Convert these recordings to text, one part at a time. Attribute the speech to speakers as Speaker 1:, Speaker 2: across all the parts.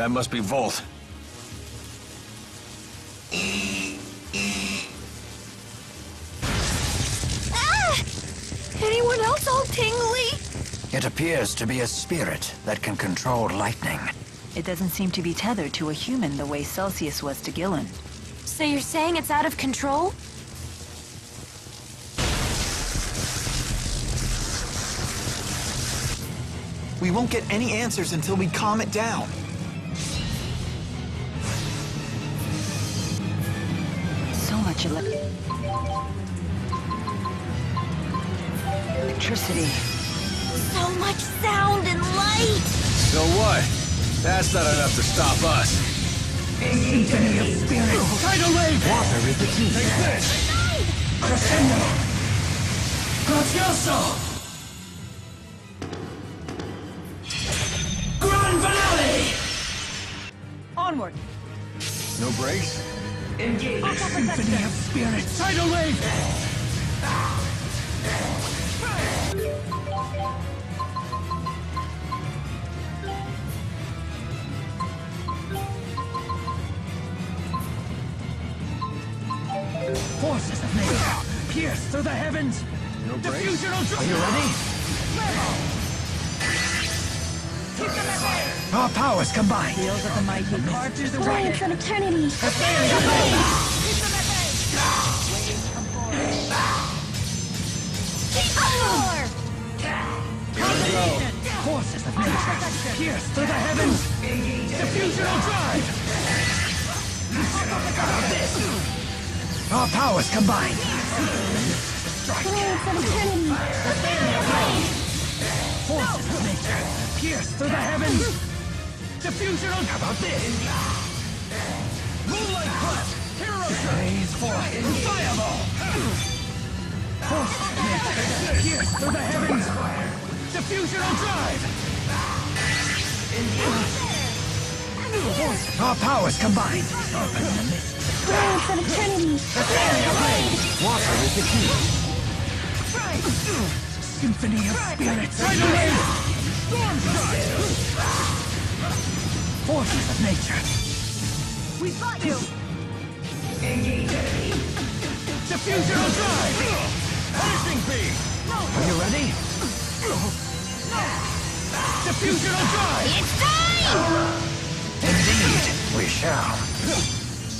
Speaker 1: That must be Volt.
Speaker 2: Ah! Anyone else all tingly?
Speaker 3: It appears to be a spirit that can control lightning.
Speaker 4: It doesn't seem to be tethered to a human the way Celsius was to Gillen.
Speaker 2: So you're saying it's out of control?
Speaker 5: We won't get any answers until we calm it down.
Speaker 4: So much electricity.
Speaker 2: So much sound and light!
Speaker 1: So what? That's not enough to stop us.
Speaker 3: Tidal wave! Water is the key.
Speaker 1: Take this!
Speaker 3: Crescendo! Gracioso! Grand finale!
Speaker 4: Onward!
Speaker 1: No brakes?
Speaker 3: Engage! Symphony of spirits! Tidal wave! Forces of nature, pierce through the heavens!
Speaker 1: No brakes?
Speaker 3: Diffusional drive! Are you ready? Our powers combine!
Speaker 4: Wheels of the mighty cart through the
Speaker 2: Flying
Speaker 4: wind.
Speaker 2: from eternity!
Speaker 3: Forces of nature, pierce through the heavens! Diffusional drive! Our powers combine!
Speaker 2: Flying from eternity!
Speaker 3: Forces of nature, pierce through the heavens! Diffusional... How about this? Moonlight Blast! Phase 4, Fireball! Forces of nature, pierce through the heavens! Diffusional drive! Our powers combined!
Speaker 2: Flying from eternity!
Speaker 3: Water is the key! Symphony of spirits! Tidal wave! Storm strike! Forces of nature!
Speaker 4: We've got you!
Speaker 3: Diffusional drive!
Speaker 1: Finishing beam!
Speaker 3: Are you ready? Diffusional drive!
Speaker 2: It's time!
Speaker 3: Indeed, we shall.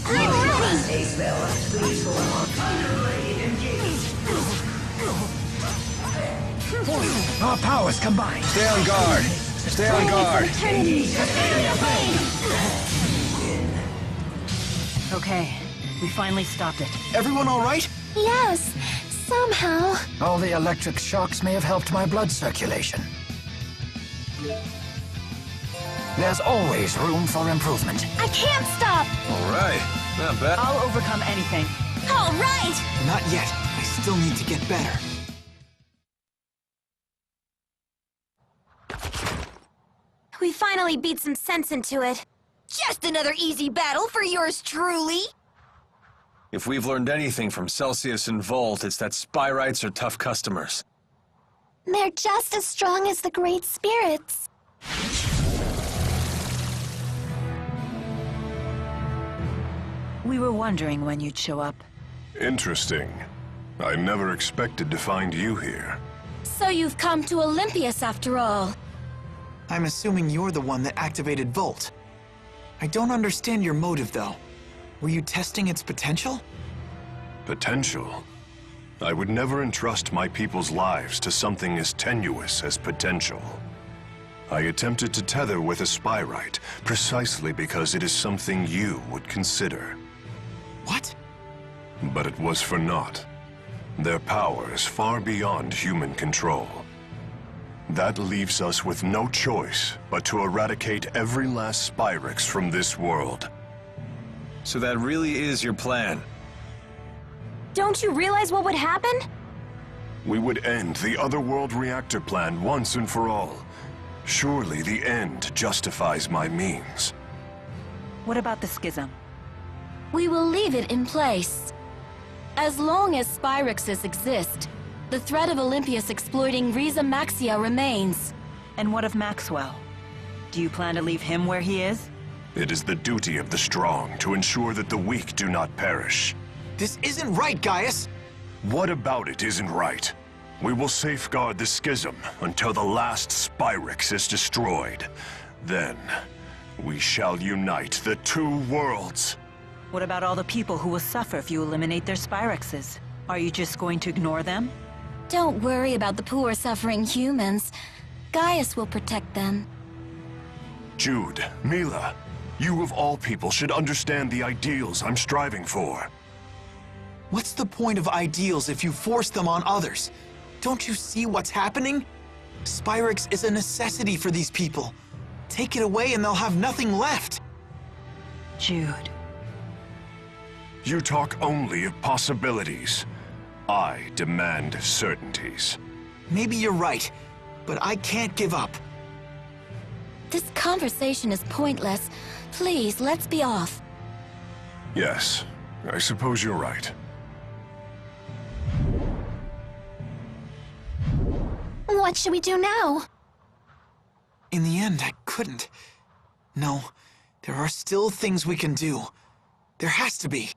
Speaker 2: I'm ready!
Speaker 3: Our powers combined.
Speaker 1: Stay on guard! Stay on guard!
Speaker 2: Eternity!
Speaker 4: Okay, we finally stopped it.
Speaker 5: Everyone all right?
Speaker 2: Yes, somehow.
Speaker 3: All the electric shocks may have helped my blood circulation. There's always room for improvement.
Speaker 2: I can't stop!
Speaker 1: Alright, not bad.
Speaker 4: I'll overcome anything.
Speaker 2: All right!
Speaker 5: Not yet. I still need to get better.
Speaker 2: We finally beat some sense into it. Just another easy battle for yours truly.
Speaker 1: If we've learned anything from Celsius and Volt, it's that Spyrites are tough customers.
Speaker 2: They're just as strong as the great spirits.
Speaker 4: We were wondering when you'd show up.
Speaker 6: Interesting. I never expected to find you here.
Speaker 2: So you've come to Elympios after all.
Speaker 5: I'm assuming you're the one that activated Volt. I don't understand your motive, though. Were you testing its potential?
Speaker 6: Potential? I would never entrust my people's lives to something as tenuous as potential. I attempted to tether with a Spyrite, precisely because it is something you would consider.
Speaker 5: What?
Speaker 6: But it was for naught. Their power is far beyond human control. That leaves us with no choice but to eradicate every last Spyrix from this world.
Speaker 1: So that really is your plan?
Speaker 2: Don't you realize what would happen?
Speaker 6: We would end the Otherworld reactor plan once and for all. Surely the end justifies my means.
Speaker 4: What about the schism?
Speaker 2: We will leave it in place. As long as Spyrixes exist, the threat of Elympios exploiting Riza Maxia remains.
Speaker 4: And what of Maxwell? Do you plan to leave him where he is?
Speaker 6: It is the duty of the strong to ensure that the weak do not perish.
Speaker 5: This isn't right, Gaius!
Speaker 6: What about it isn't right? We will safeguard the schism until the last Spyrix is destroyed. Then, we shall unite the two worlds.
Speaker 4: What about all the people who will suffer if you eliminate their Spyrexes? Are you just going to ignore them?
Speaker 2: Don't worry about the poor suffering humans. Gaius will protect them.
Speaker 6: Jude, Mila, you of all people should understand the ideals I'm striving for.
Speaker 5: What's the point of ideals if you force them on others? Don't you see what's happening? Spyrix is a necessity for these people. Take it away and they'll have nothing left.
Speaker 4: Jude.
Speaker 6: You talk only of possibilities. I demand certainties.
Speaker 5: Maybe you're right, but I can't give up.
Speaker 2: This conversation is pointless. Please, let's be off.
Speaker 6: Yes, I suppose you're right.
Speaker 2: What should we do now?
Speaker 5: In the end, I couldn't. No, there are still things we can do. There has to be.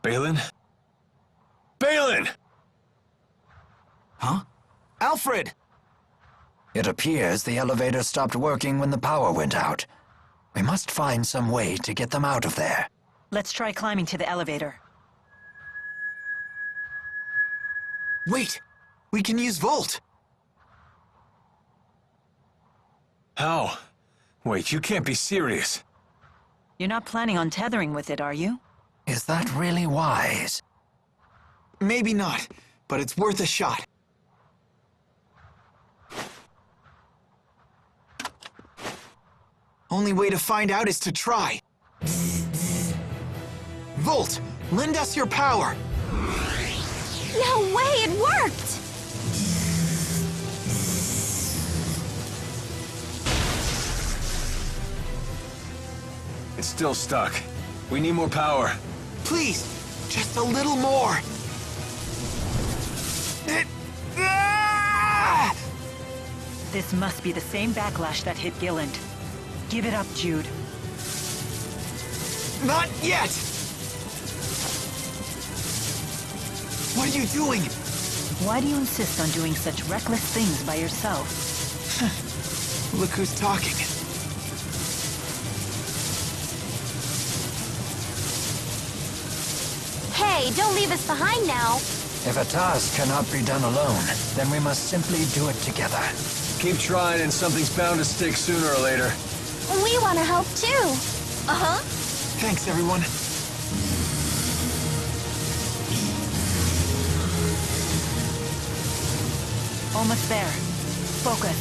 Speaker 1: Balin? Balin!
Speaker 5: Huh? Alfred!
Speaker 7: It appears the elevator stopped working when the power went out. We must find some way to get them out of there.
Speaker 4: Let's try climbing to the elevator.
Speaker 5: Wait! We can use Volt!
Speaker 1: How? Wait, you can't be serious.
Speaker 4: You're not planning on tethering with it, are you?
Speaker 7: Is that really wise?
Speaker 5: Maybe not, but it's worth a shot. Only way to find out is to try. Volt, lend us your power.
Speaker 2: No way, it worked!
Speaker 1: It's still stuck. We need more power.
Speaker 5: Please, just a little more. Ah!
Speaker 4: This must be the same backlash that hit Gilland. Give it up, Jude.
Speaker 5: Not yet! What are you doing?
Speaker 4: Why do you insist on doing such reckless things by yourself?
Speaker 5: Look who's talking.
Speaker 2: Hey, don't leave us behind now.
Speaker 7: If a task cannot be done alone, then we must simply do it together.
Speaker 1: Keep trying and something's bound to stick sooner or later.
Speaker 2: We want to help too. Uh-huh.
Speaker 5: Thanks, everyone.
Speaker 4: Almost there. Focus.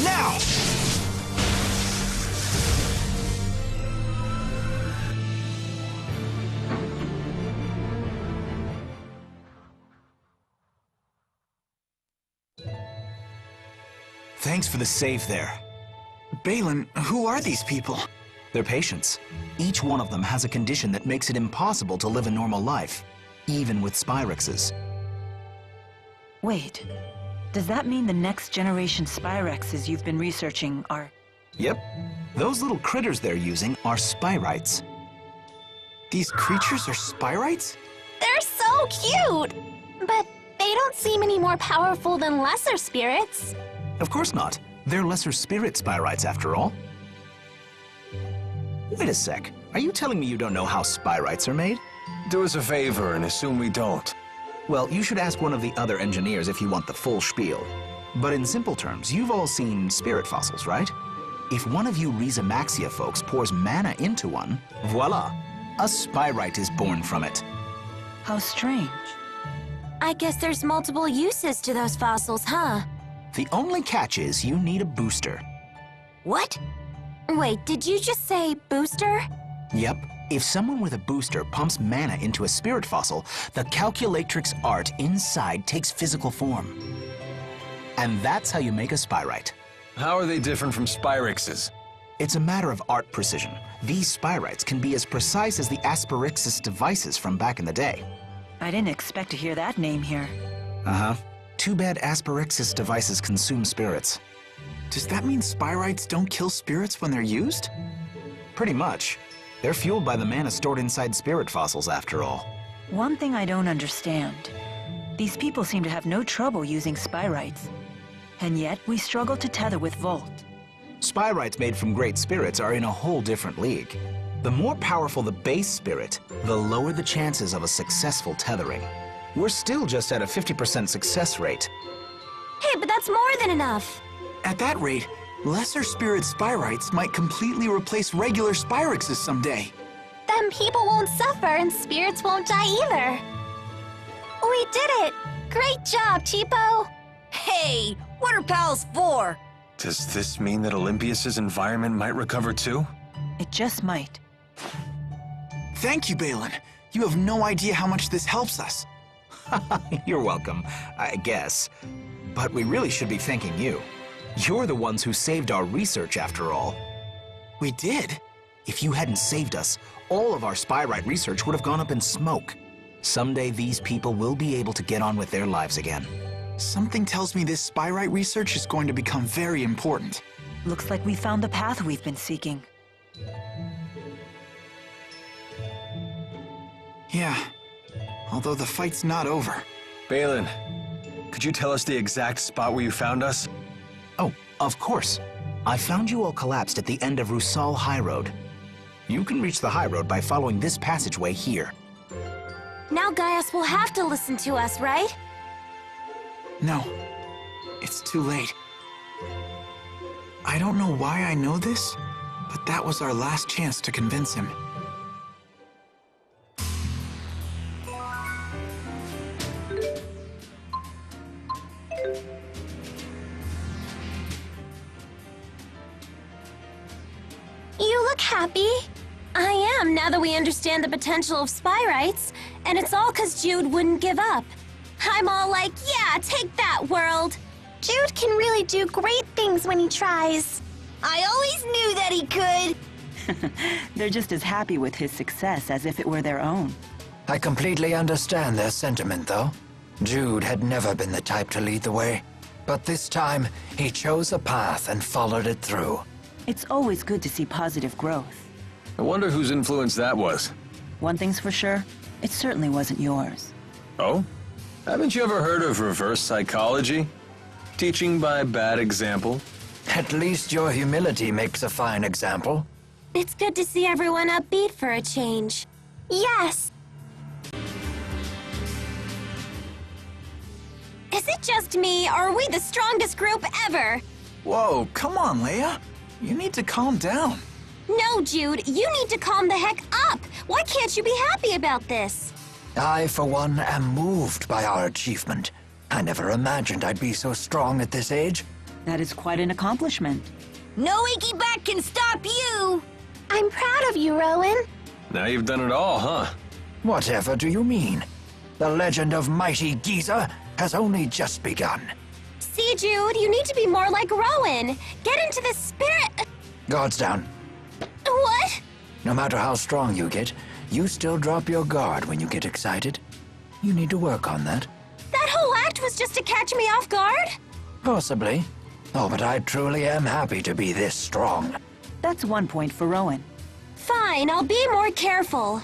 Speaker 5: Now!
Speaker 8: Thanks for the save there.
Speaker 5: Balin, who are these people?
Speaker 8: They're patients. Each one of them has a condition that makes it impossible to live a normal life, even with Spyrexes.
Speaker 4: Wait. Does that mean the next generation Spyrexes you've been researching are...
Speaker 8: Yep. Those little critters they're using are Spyrites.
Speaker 5: These creatures are Spyrites?
Speaker 9: They're so cute! But they don't seem any more powerful than lesser spirits.
Speaker 8: Of course not. They're lesser spirit Spyrites after all. Wait a sec. Are you telling me you don't know how Spyrites are made?
Speaker 1: Do us a favor and assume we don't.
Speaker 8: Well, you should ask one of the other engineers if you want the full spiel. But in simple terms, you've all seen spirit fossils, right? If one of you Rhizamaxia folks pours mana into one, voila! A Spyrite is born from it.
Speaker 4: How strange.
Speaker 9: I guess there's multiple uses to those fossils, huh?
Speaker 8: The only catch is you need a booster.
Speaker 9: What? Wait, did you just say booster?
Speaker 8: Yep. If someone with a booster pumps mana into a spirit fossil, the calculatrix art inside takes physical form. And that's how you make a spyrite.
Speaker 1: How are they different from Spyrixes?
Speaker 8: It's a matter of art precision. These spyrites can be as precise as the Asperixis devices from back in the day.
Speaker 4: I didn't expect to hear that name here.
Speaker 8: Uh-huh. Too bad Asperixis devices consume spirits.
Speaker 5: Does that mean spyrites don't kill spirits when they're used?
Speaker 8: Pretty much. They're fueled by the mana stored inside spirit fossils, after all.
Speaker 4: One thing I don't understand. These people seem to have no trouble using spyrites. And yet, we struggle to tether with Volt.
Speaker 8: Spyrites made from great spirits are in a whole different league. The more powerful the base spirit, the lower the chances of a successful tethering. We're still just at a 50% success rate.
Speaker 9: Hey, but that's more than enough.
Speaker 5: At that rate, lesser spirit spyrites might completely replace regular spyrixes someday.
Speaker 9: Then people won't suffer and spirits won't die either. We did it! Great job, Cheapo!
Speaker 10: Hey, what are pals for?
Speaker 1: Does this mean that Olympios' environment might recover too?
Speaker 4: It just might.
Speaker 5: Thank you, Balin. You have no idea how much this helps us.
Speaker 8: You're welcome, I guess. But we really should be thanking you. You're the ones who saved our research, after all.
Speaker 5: We did?
Speaker 8: If you hadn't saved us, all of our spyrite research would have gone up in smoke. Someday these people will be able to get on with their lives again.
Speaker 5: Something tells me this spyrite research is going to become very important.
Speaker 4: Looks like we found the path we've been seeking.
Speaker 5: Yeah, although the fight's not over.
Speaker 1: Balin, could you tell us the exact spot where you found us?
Speaker 8: Oh, of course. I found you all collapsed at the end of Rusal High Road. You can reach the High Road by following this passageway here.
Speaker 9: Now Gaius will have to listen to us, right?
Speaker 5: No, it's too late. I don't know why I know this, but that was our last chance to convince him.
Speaker 9: You look happy. I am, now that we understand the potential of spyrites, and it's all 'cause Jude wouldn't give up. I'm all like, yeah, take that, world. Jude can really do great things when he tries.
Speaker 10: I always knew that he could.
Speaker 4: They're just as happy with his success as if it were their own.
Speaker 7: I completely understand their sentiment, though. Jude had never been the type to lead the way. But this time, he chose a path and followed it through.
Speaker 4: It's always good to see positive growth.
Speaker 1: I wonder whose influence that was.
Speaker 4: One thing's for sure, it certainly wasn't yours.
Speaker 1: Oh? Haven't you ever heard of reverse psychology? Teaching by bad example?
Speaker 7: At least your humility makes a fine example.
Speaker 9: It's good to see everyone upbeat for a change. Yes! Is it just me, or are we the strongest group ever?
Speaker 5: Whoa, come on, Leia. You need to calm down.
Speaker 9: No, Jude, you need to calm the heck up! Why can't you be happy about this?
Speaker 7: I, for one, am moved by our achievement. I never imagined I'd be so strong at this age.
Speaker 4: That is quite an accomplishment.
Speaker 10: No Inky Bat can stop you!
Speaker 9: I'm proud of you, Rowan.
Speaker 1: Now you've done it all, huh?
Speaker 7: Whatever do you mean? The legend of mighty Giza has only just begun.
Speaker 9: See, Jude, you need to be more like Rowan. Get into the spirit...
Speaker 7: Guards down.
Speaker 9: What?
Speaker 7: No matter how strong you get, you still drop your guard when you get excited. You need to work on that.
Speaker 9: That whole act was just to catch me off guard?
Speaker 7: Possibly. Oh, but I truly am happy to be this strong.
Speaker 4: That's 1 point for Rowan.
Speaker 9: Fine, I'll be more careful.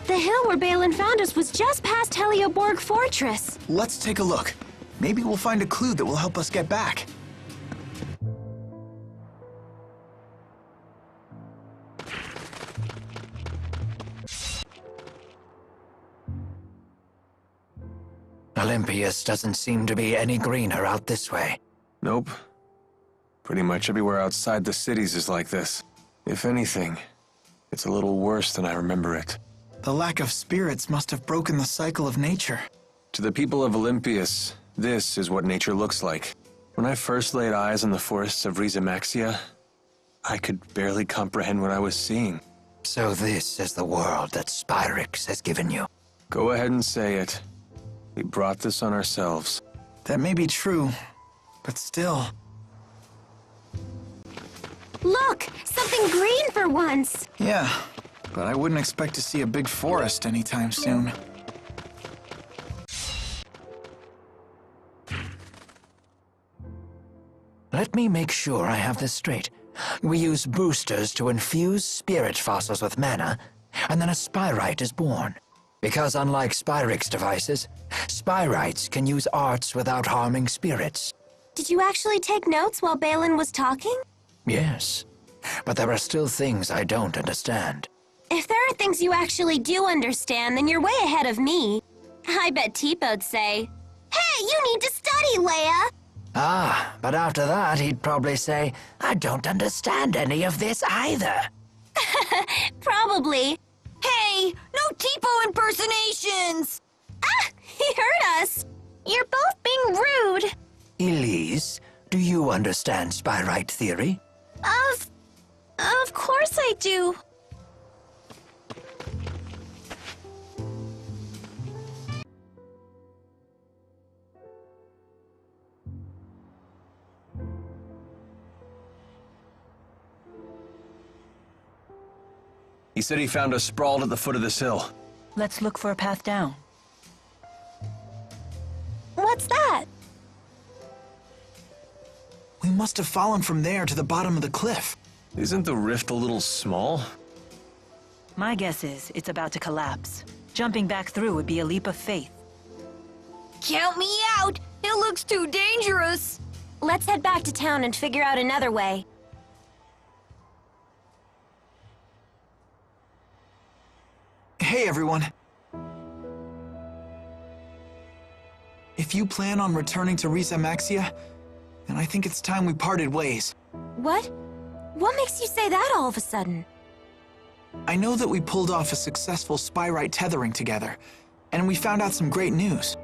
Speaker 9: The hill where Balin found us was just past Helioborg Fortress.
Speaker 5: Let's take a look. Maybe we'll find a clue that will help us get back.
Speaker 7: Elympios doesn't seem to be any greener out this way.
Speaker 1: Nope. Pretty much everywhere outside the cities is like this. If anything, it's a little worse than I remember it.
Speaker 5: The lack of spirits must have broken the cycle of nature.
Speaker 1: To the people of Elympios, this is what nature looks like. When I first laid eyes on the forests of Maxia, I could barely comprehend what I was seeing.
Speaker 7: So this is the world that Spyrix has given you.
Speaker 1: Go ahead and say it. We brought this on ourselves.
Speaker 5: That may be true, but still.
Speaker 9: Look! Something green for once!
Speaker 5: Yeah, but I wouldn't expect to see a big forest anytime soon.
Speaker 7: Let me make sure I have this straight. We use boosters to infuse spirit fossils with mana, and then a Spyrite is born. Because unlike Spyrix devices, Spyrites can use arts without harming spirits.
Speaker 9: Did you actually take notes while Balin was talking?
Speaker 7: Yes, but there are still things I don't understand.
Speaker 9: If there are things you actually do understand, then you're way ahead of me. I bet Teepo'd say, "Hey, you need to study, Leia!"
Speaker 7: Ah, but after that he'd probably say, "I don't understand any of this either."
Speaker 9: Probably.
Speaker 10: Hey, no Teepo impersonations!
Speaker 9: Ah! He heard us! You're both being rude.
Speaker 7: Elise, do you understand Spyrite theory?
Speaker 9: Of course I do.
Speaker 1: He said he found us sprawled at the foot of this hill.
Speaker 4: Let's look for a path down.
Speaker 9: What's that?
Speaker 5: We must have fallen from there to the bottom of the cliff.
Speaker 1: Isn't the rift a little small?
Speaker 4: My guess is it's about to collapse. Jumping back through would be a leap of faith.
Speaker 10: Count me out! It looks too dangerous!
Speaker 9: Let's head back to town and figure out another way.
Speaker 5: Hey, everyone. If you plan on returning to Maxia, then I think it's time we parted ways.
Speaker 9: What? What makes you say that all of a sudden?
Speaker 5: I know that we pulled off a successful Spyrite tethering together, and we found out some great news.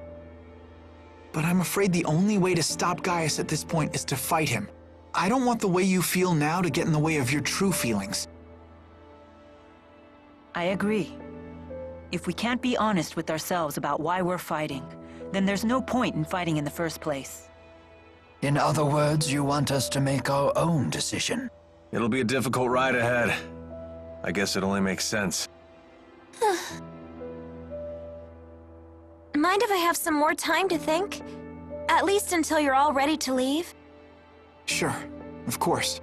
Speaker 5: But I'm afraid the only way to stop Gaius at this point is to fight him. I don't want the way you feel now to get in the way of your true feelings.
Speaker 4: I agree. If we can't be honest with ourselves about why we're fighting, then there's no point in fighting in the first place.
Speaker 7: In other words, you want us to make our own decision.
Speaker 1: It'll be a difficult ride ahead. I guess it only makes sense.
Speaker 9: Mind if I have some more time to think? At least until you're all ready to leave?
Speaker 5: Sure, of course.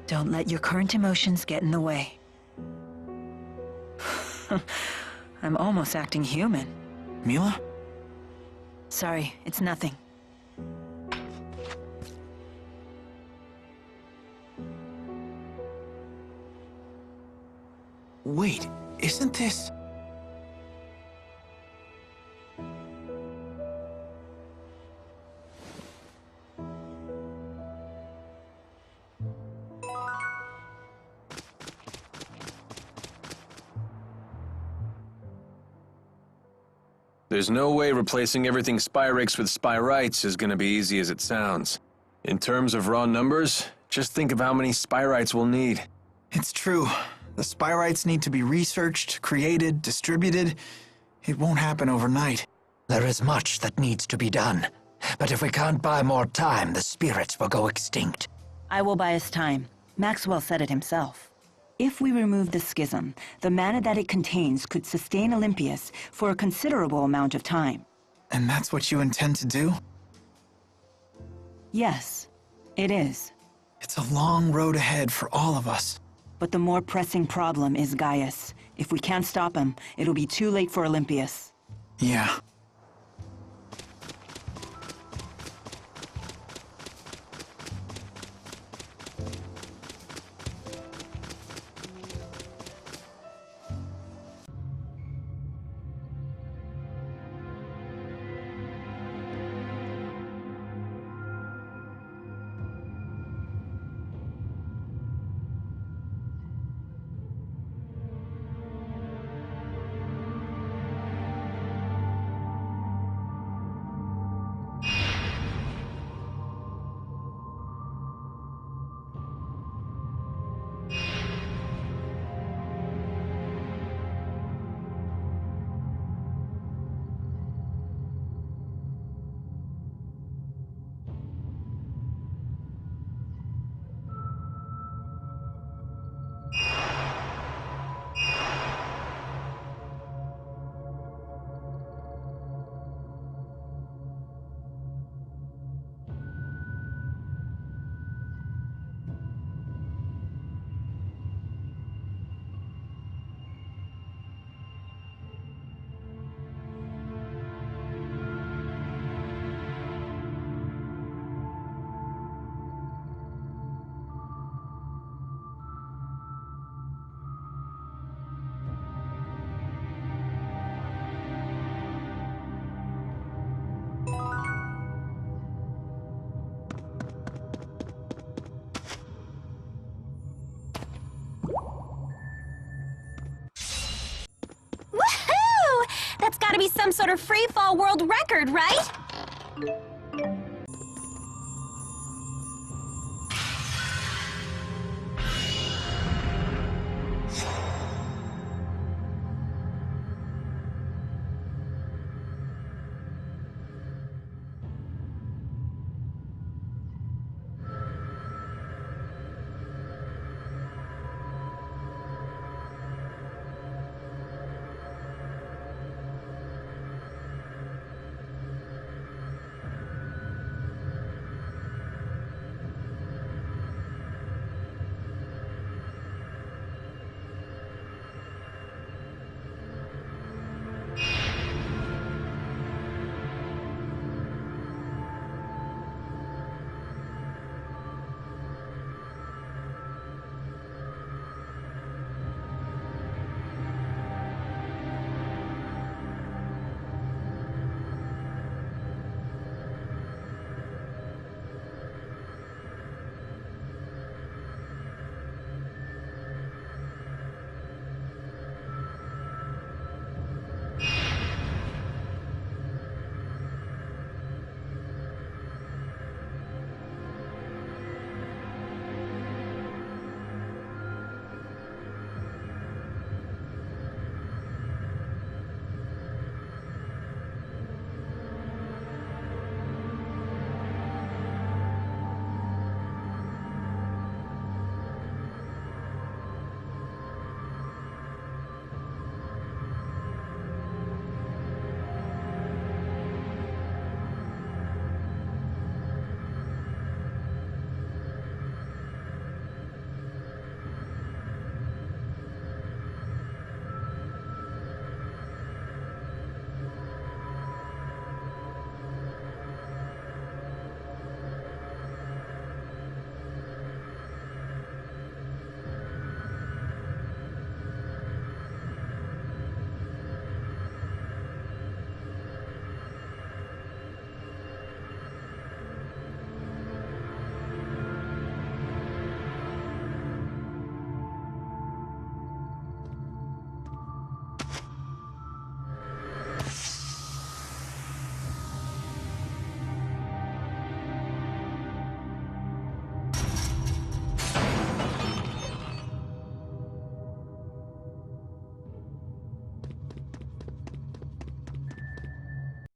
Speaker 4: Don't let your current emotions get in the way. I'm almost acting human.
Speaker 5: Mila?
Speaker 4: Sorry, it's nothing.
Speaker 5: Wait, isn't this...
Speaker 1: There's no way replacing everything Spyrix with Spyrites is gonna be easy as it sounds. In terms of raw numbers, just think of how many Spyrites we'll need.
Speaker 5: It's true. The Spyrites need to be researched, created, distributed. It won't happen overnight.
Speaker 7: There is much that needs to be done. But if we can't buy more time, the spirits will go extinct.
Speaker 4: I will buy us time. Maxwell said it himself. If we remove the schism, the mana that it contains could sustain Elympios for a considerable amount of time.
Speaker 5: And that's what you intend to do?
Speaker 4: Yes, it is.
Speaker 5: It's a long road ahead for all of us.
Speaker 4: But the more pressing problem is Gaius. If we can't stop him, it'll be too late for Elympios.
Speaker 5: Yeah.
Speaker 9: gotta be some sort of free fall world record, right?